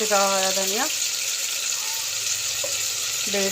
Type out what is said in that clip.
1.5